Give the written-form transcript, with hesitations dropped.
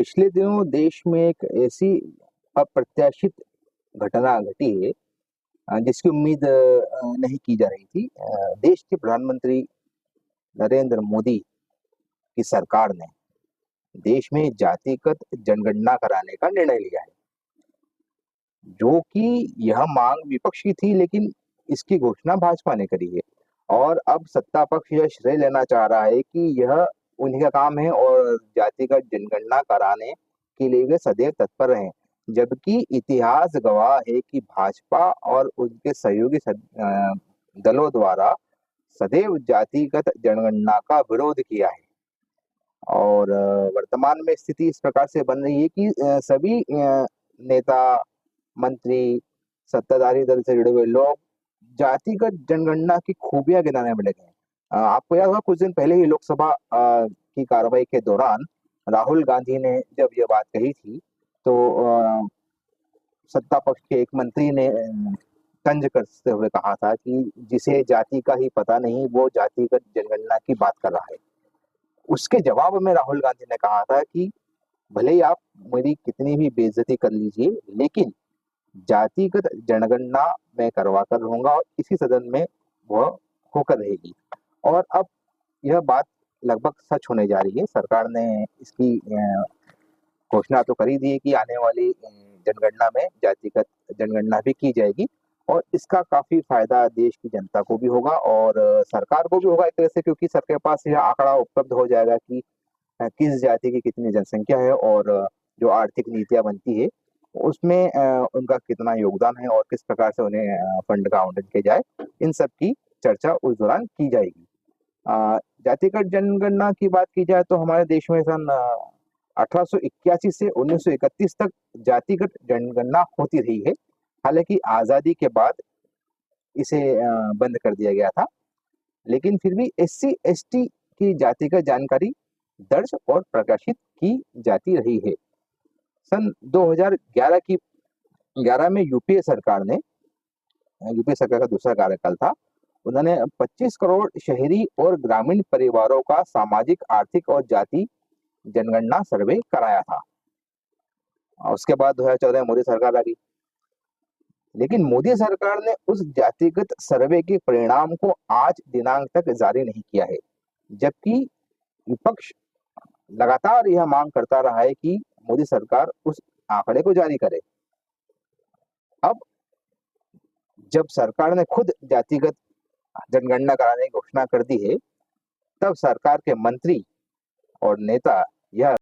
पिछले दिनों देश में एक ऐसी अप्रत्याशित घटना घटी है जिसकी उम्मीद नहीं की जा रही थी। देश के प्रधानमंत्री नरेंद्र मोदी की सरकार ने देश में जातिगत जनगणना कराने का निर्णय लिया है, जो कि यह मांग विपक्ष की थी, लेकिन इसकी घोषणा भाजपा ने करी है। और अब सत्ता पक्ष यह श्रेय लेना चाह रहा है कि यह उन्हीं का काम है और जातिगत जनगणना कराने के लिए वे सदैव तत्पर रहे, जबकि इतिहास गवाह है कि भाजपा और उनके सहयोगी दलों द्वारा सदैव जातिगत जनगणना का विरोध किया है। और वर्तमान में स्थिति इस प्रकार से बन रही है कि सभी नेता, मंत्री, सत्ताधारी दल से जुड़े हुए लोग जातिगत जनगणना की खूबियां गिनाने में लगे हैं। आपको याद होगा, कुछ दिन पहले ही लोकसभा की कार्रवाई के दौरान राहुल गांधी ने जब यह बात कही थी, तो सत्ता पक्ष के एक मंत्री ने तंज कसते हुए कहा था कि जिसे जाति का ही पता नहीं वो जातिगत जनगणना की बात कर रहा है। उसके जवाब में राहुल गांधी ने कहा था कि भले ही आप मेरी कितनी भी बेइज्जती कर लीजिए, लेकिन जातिगत जनगणना मैं करवा कर रहूंगा और इसी सदन में वह होकर रहेगी। और अब यह बात लगभग सच होने जा रही है। सरकार ने इसकी घोषणा तो कर ही दी है कि आने वाली जनगणना में जातिगत जनगणना भी की जाएगी और इसका काफी फायदा देश की जनता को भी होगा और सरकार को भी होगा एक तरह से, क्योंकि सबके पास यह आंकड़ा उपलब्ध हो जाएगा कि किस जाति की कितनी जनसंख्या है और जो आर्थिक नीतियां बनती है उसमें उनका कितना योगदान है और किस प्रकार से उन्हें फंड का आवंटन किया जाए, इन सब की चर्चा उस दौरान की जाएगी। जातिगत जनगणना की बात की जाए तो हमारे देश में सन 1881 से 1931 तक जातिगत जनगणना होती रही है। हालांकि आजादी के बाद इसे बंद कर दिया गया था, लेकिन फिर भी एससी एसटी की जातिगत जानकारी दर्ज और प्रकाशित की जाती रही है। सन 2011 में यूपीए सरकार का दूसरा कार्यकाल था। उन्होंने 25 करोड़ शहरी और ग्रामीण परिवारों का सामाजिक, आर्थिक और जाति जनगणना सर्वे कराया था। उसके बाद 2014 में मोदी सरकार आ गई, लेकिन मोदी सरकार ने उस जातिगत सर्वे के परिणाम को आज दिनांक तक जारी नहीं किया है, जबकि विपक्ष लगातार यह मांग करता रहा है कि मोदी सरकार उस आंकड़े को जारी करे। अब जब सरकार ने खुद जातिगत जनगणना कराने की घोषणा कर दी है, तब सरकार के मंत्री और नेता यह